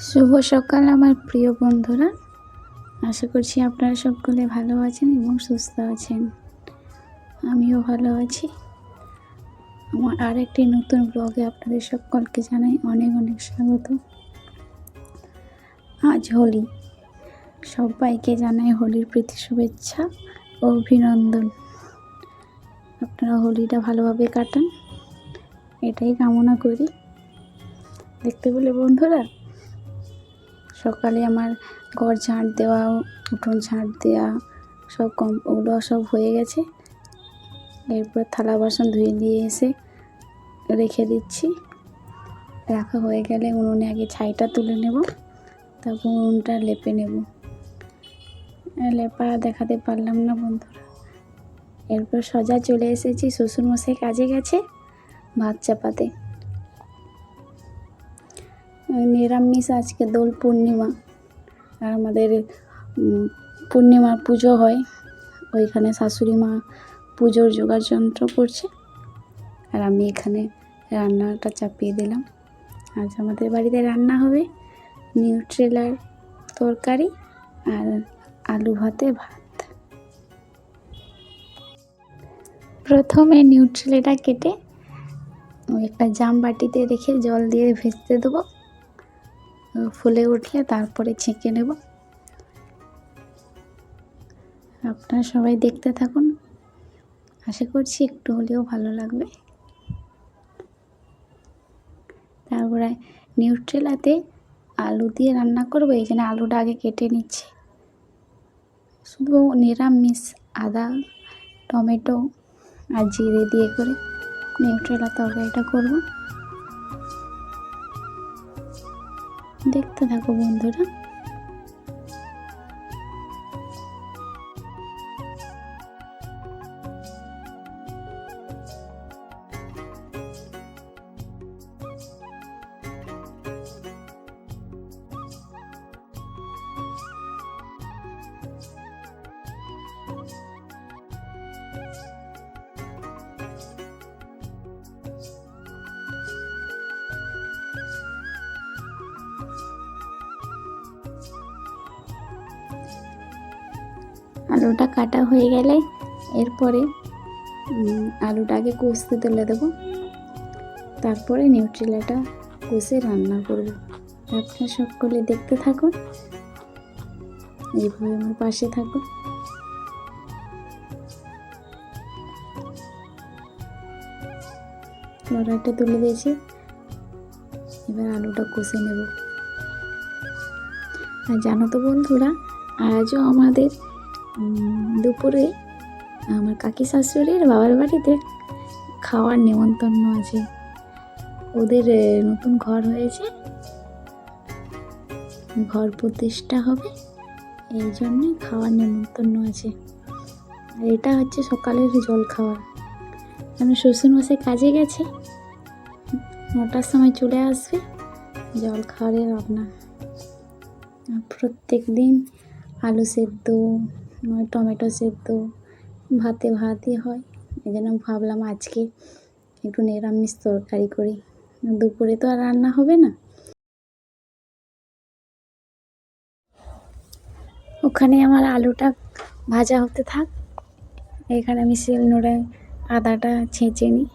শুভ সকাল আমার প্রিয় বন্ধুরা। আশা করছি আপনারা সকলে ভালো আছেন এবং সুস্থ আছেন। আমিও ভালো আছি। আমার আরেকটি নতুন ব্লগে আপনাদের সকলকে জানাই অনেক অনেক স্বাগত। আজ হোলি, সবাইকে জানাই হোলির প্রীতি শুভেচ্ছা ও অভিনন্দন। আপনারা হোলিটা ভালোভাবে কাটান, এটাই কামনা করি। দেখতে পেলে বন্ধুরা, সকালে আমার ঘর ঝাঁট দেওয়া, উঠোন ঝাঁট দেওয়া ওগুলো সব হয়ে গেছে। এরপর থালা বাসন ধুয়ে নিয়ে এসে রেখে দিচ্ছি। রাখা হয়ে গেলে উনুনে আগে ছাইটা তুলে নেব, তারপর উনুনটা লেপে নেব। লেপা দেখাতে পারলাম না বন্ধুরা। এরপর সোজা চলে এসেছি, শ্বশুরমশাই কাজে গেছে ভাত চাপাতে। নিরামিষ আজকে দোল পূর্ণিমা, আর আমাদের পূর্ণিমার পুজো হয়, ওইখানে শাশুড়ি মা পুজোর জোগাড় যন্ত্র করছে, আর আমি এখানে রান্নাটা চাপিয়ে দিলাম। আজ আমাদের বাড়িতে রান্না হবে নিউট্রেলার তরকারি আর আলু ভাতে ভাত। প্রথমে নিউট্রেলাটা কেটে একটা জাম বাটিতে রেখে জল দিয়ে ভেজতে দেবো। ফুলে উঠলে তারপরে ছেঁকে নেব। আপনারা সবাই দেখতে থাকুন, আশা করছি একটু হলেও ভালো লাগবে। তারপরে নিউট্রেলাতে আলু দিয়ে রান্না করবো, এই জন্য আলুটা আগে কেটে নিচ্ছি। শুধু নিরামিষ আদা, টমেটো আর জিরে দিয়ে করে নিউট্রেলা তরকারিটা করব। দেখতে থাকো বন্ধুরা। আলুটা কাটা হয়ে গেলে এরপরে আলুটাকে কষতে তুলে দেবো, তারপরে নিউট্রেলাটা কষে রান্না করব। আপনারা সকলে দেখতে থাকুন, এইভাবে আমার পাশে থাকুন। কড়াইটা তুলে দিয়েছি, এবার আলুটা কষে নেব। আর জানো তো বন্ধুরা, আজও আমাদের দুপুরে আমার কাকি শাশুড়ির বাবার বাড়িতে খাওয়ার নেমন্তন্ন আছে। ওদের নতুন ঘর হয়েছে, ঘর প্রতিষ্ঠা হবে, এই জন্যে খাওয়ার নেমন্তন্ন আছে। আর এটা হচ্ছে সকালের জল খাওয়ার। আমার শ্বশুরমশাই কাজে গেছে, 9টার সময় চলে আসবে। জল খাওয়ারের রান্না প্রত্যেক দিন আলু সেদ্ধ, টমেটো সেদ্ধ, ভাতে ভাতই হয়। এই জন্য ভাবলাম আজকে একটু নিরামিষ তরকারি করি, দুপুরে তো আর রান্না হবে না। ওখানে আমার আলুটা ভাজা হতে থাক, এখানে আমি শিলনোড়ায় আদাটা ছেঁচে নিই।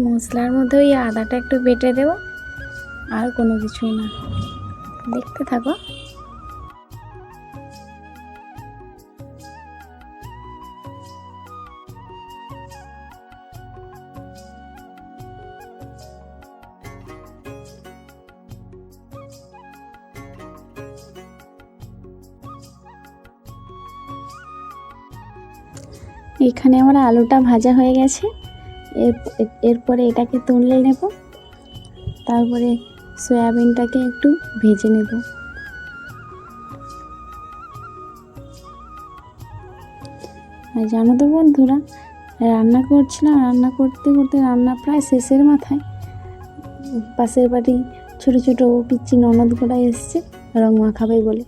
মশলার মধ্যে ওই আদাটা একটু বেটে দেবো, আর কোনো কিছুই না। দেখতে থাকো। এখানে আমার আলুটা ভাজা হয়ে গেছে, এরপরে এটাকে তুলে নেব, তারপরে সয়াবিনটাকে একটু ভেজে নেব। আর জানো তো বন্ধুরা, রান্না করছিলাম, রান্না করতে করতে রান্না প্রায় শেষের মাথায় পাশের বাড়ি ছোটো ছোটো পিচ্চি ননদগুলো এসছে রং মাখাবে বলে।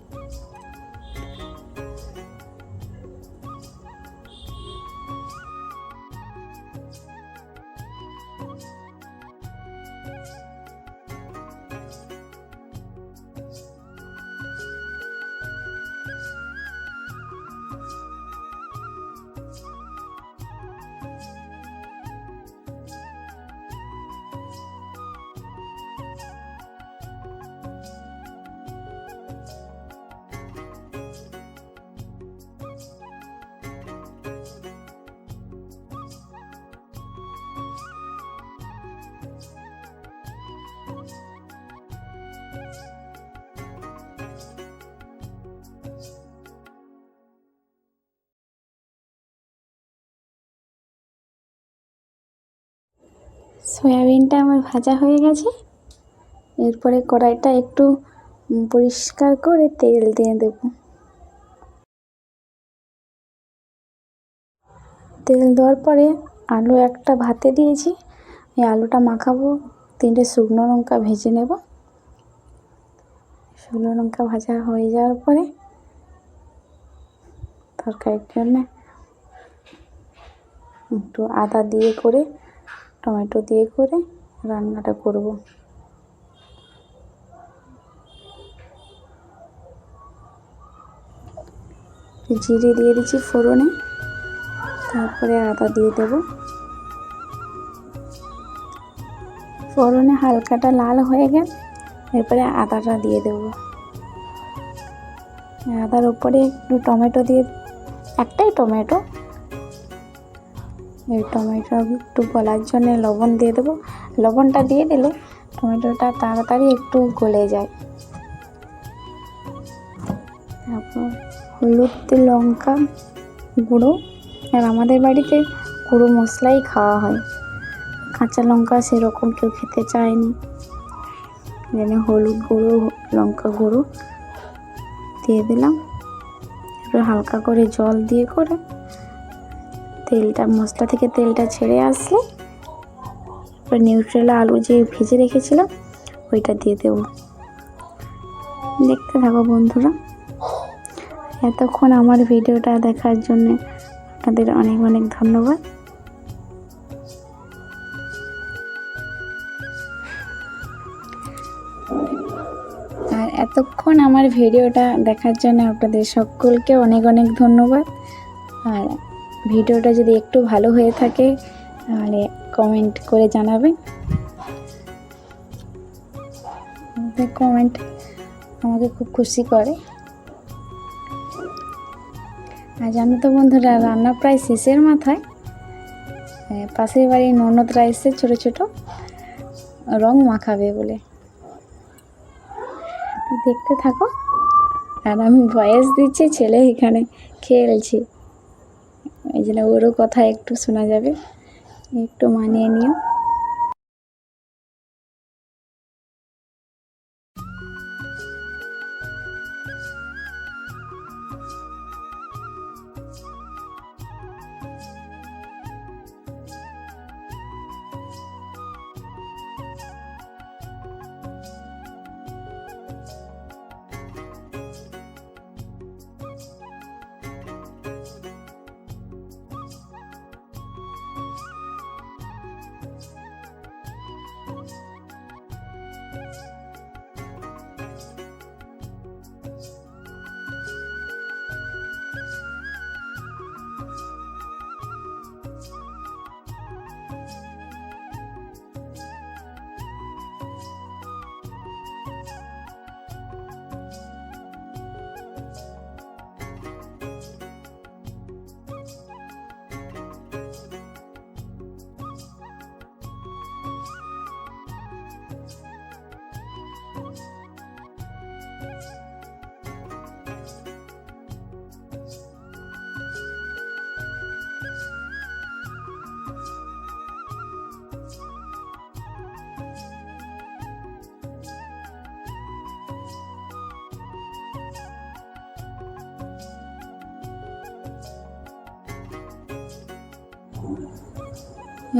সয়াবিনটা আমার ভাজা হয়ে গেছে। এরপরে কড়াইটা একটু পরিষ্কার করে তেল দিয়ে দেব। তেল দেওয়ার পরে আলু একটা ভাতে দিয়েছি, এই আলুটা মাখাবো। 3টে শুকনো লঙ্কা ভেজে নেব। শুকনো লঙ্কা ভাজা হয়ে যাওয়ার পরে তরকারির জন্য একটু আদা দিয়ে করে, টমেটো দিয়ে করে রান্নাটা করব। জিরে দিয়ে দিচ্ছি ফোড়নে, তারপরে আদা দিয়ে দেব। ফোড়নে হালকাটা লাল হয়ে গেল, এরপরে আদাটা দিয়ে দেব। আদার উপরে একটু টমেটো দিয়ে, একটাই টমেটো, এই টমেটো একটু গলার জন্য লবণ দিয়ে দেবো। লবণটা দিয়ে দিলে টমেটোটা তাড়াতাড়ি একটু গলে যায়। তারপর হলুদ, লঙ্কা গুঁড়ো, আর আমাদের বাড়িতে গুঁড়ো মশলাই খাওয়া হয়, কাঁচা লঙ্কা সেরকম কেউ খেতে চায়নি, যেন হলুদ গুঁড়ো, লঙ্কা গুঁড়ো দিয়ে দিলাম। এবার হালকা করে জল দিয়ে করে তেলটা, মশলা থেকে তেলটা ছেড়ে আসলে এবার নিউট্রেলা আলু যে ভেজে রেখেছিলাম ওইটা দিয়ে দেব। দেখতে থাকো বন্ধুরা। এতক্ষণ আমার ভিডিওটা দেখার জন্য আপনাদের অনেক অনেক ধন্যবাদ। আর এতক্ষণ আমার ভিডিওটা দেখার জন্য আপনাদের সকলকে অনেক অনেক ধন্যবাদ। আর ভিডিওটা যদি একটু ভালো হয়ে থাকে তাহলে কমেন্ট করে জানাবেন। কমেন্ট আমাকে খুব খুশি করে। আর জানো তো বন্ধুরা, রান্না প্রায় শেষের মাথায় পাশের বাড়ির ননদরা এসে ছোটো ছোটো রং মাখাবে বলে। দেখতে থাকো। আর আমি ভয়েস দিচ্ছি, ছেলে এখানে খেলছে, এই জন্য ওরও কথা একটু শোনা যাবে, একটু মানিয়ে নিও।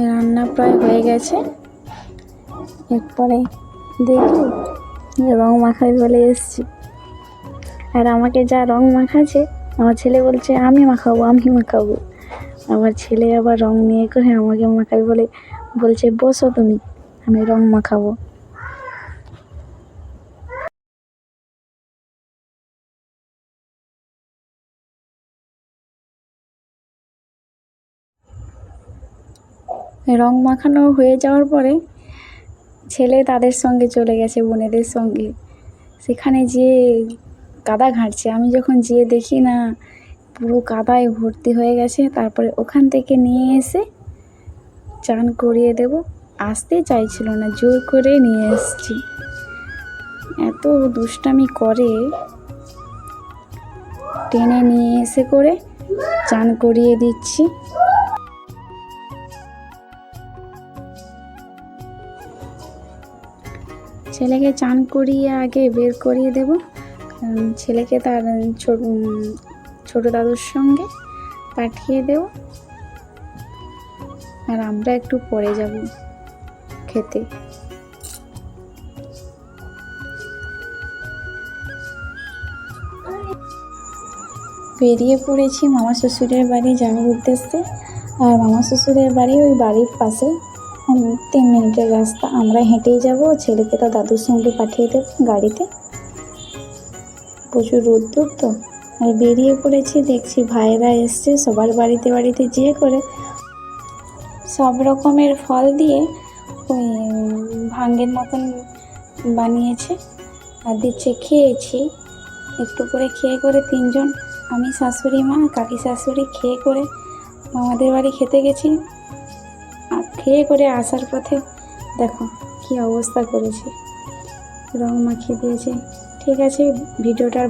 রান্না প্রায় হয়ে গেছে। এরপরে দেখি রং মাখাই বলে এসছি, আর আমাকে যা রং মাখাচ্ছে আমার ছেলে বলছে আমি মাখাবো, আমি মাখাবো। আমার ছেলে আবার রং নিয়ে করে আমাকে মাখাবে বলে বলছে বসো তুমি, আমি রং মাখাবো। রং মাখানো হয়ে যাওয়ার পরে ছেলে তাদের সঙ্গে চলে গেছে, বোনেদের সঙ্গে। সেখানে যেয়ে কাদা ঘাঁটছে। আমি যখন যেয়ে দেখি না পুরো কাদায় ভর্তি হয়ে গেছে, তারপরে ওখান থেকে নিয়ে এসে চান করিয়ে দেব। আসতে চাইছিল না, জোর করে নিয়ে এসছি। এত দুষ্টামি করে, টেনে নিয়ে এসে করে চান করিয়ে দিচ্ছি। ছেলেকে চান করিয়ে আগে বের করিয়ে দেব, কারণ ছেলেকে তার ছোট দাদুর সঙ্গে পাঠিয়ে দেব, আর আমরা একটু পরে যাব খেতে। বেরিয়ে পড়েছি মামা শ্বশুরের বাড়ি যাওয়ার উদ্দেশ্যে। আর মামা শ্বশুরের বাড়ি ওই বাড়ির পাশে, 3 মিনিটের রাস্তা। আমরা হেঁটেই যাব, ছেলেকে তার দাদুর সঙ্গে পাঠিয়ে দেব গাড়িতে। প্রচুর রোদ্দুর তো, আর বেরিয়ে পড়েছি। দেখছি ভাইয়েরা এসছে, সবার বাড়িতে বাড়িতে যেয়ে করে সব রকমের ফল দিয়ে ওই ভাঙ্গের মতন বানিয়েছে আর দিচ্ছে। খেয়েছি একটু করে, খেয়ে করে 3 জন, আমি, শাশুড়ি মা, কাকি শাশুড়ি খেয়ে করে মামাদের বাড়ি খেতে গেছি। আর খেয়ে করে আসার পথে দেখো কি অবস্থা করেছে, রং মাখিয়ে দিয়েছে। ঠিক আছে, ভিডিওটার